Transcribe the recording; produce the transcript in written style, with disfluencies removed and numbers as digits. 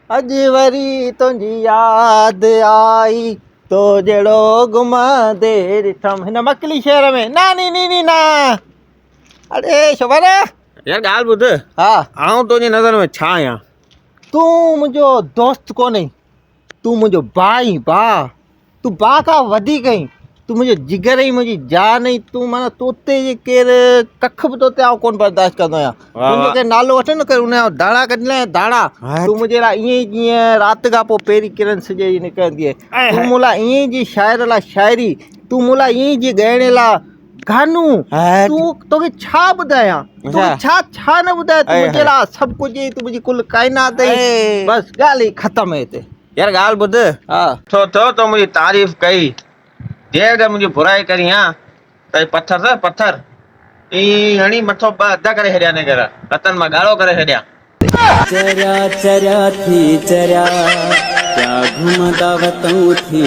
अज वरी तुझी याद आई तो जड़ो घुमा दे ॾिठम हिन मकली शहर में ना नी नी नी ना। अरे शबाना यार ॻाल्हि ॿुध, हा आऊं तुंहिंजी नज़र में छा आहियां? तूं मुंहिंजो दोस्त कोन्हे, तूं मुंहिंजो भाई भाउ, तूं भाउ खां वधीक आहीं, तूं मुंहिंजो जिगर ई मुंहिंजी जान आई। तूं माना तोते जे केरु कख बि तोते आउं कोन बर्दाश्त कंदो आहियां। तुंहिंजो केरु नालो वठे न कर उनजा दाणा कढी लाइ दाणा। तूं मुंहिंजे लाइ ईअं ई जीअं राति खां पोइ पहिरीं किरण सिज जी निकिरंदी आहे, तूं मूं लाइ ईअं ई जी शाइर लाइ शाइरी, तूं मूं लाइ ईअं ई जी ॻाइण लाइ गानू। तूं तोखे छा ॿुधायां, तोखे छा छा न ॿुधायां, तूं मुंहिंजे लाइ सभु कुझु आई, तूं मुंहिंजी कुल काइनात आई। बसि ॻाल्हि ई ख़तमु आहे हिते। यार ॻाल्हि ॿुध, हा थो तो मुंहिंजी तारीफ़ कई, जे अगरि मुंहिंजी बुराई करी हा त पत्थर ई हणी मथो अधा करे छॾिया ने घर रतन मां ॻाढ़ो करे छॾिया। चरिया चरिया थी चरिया क्या घुमदा वतऊं थी।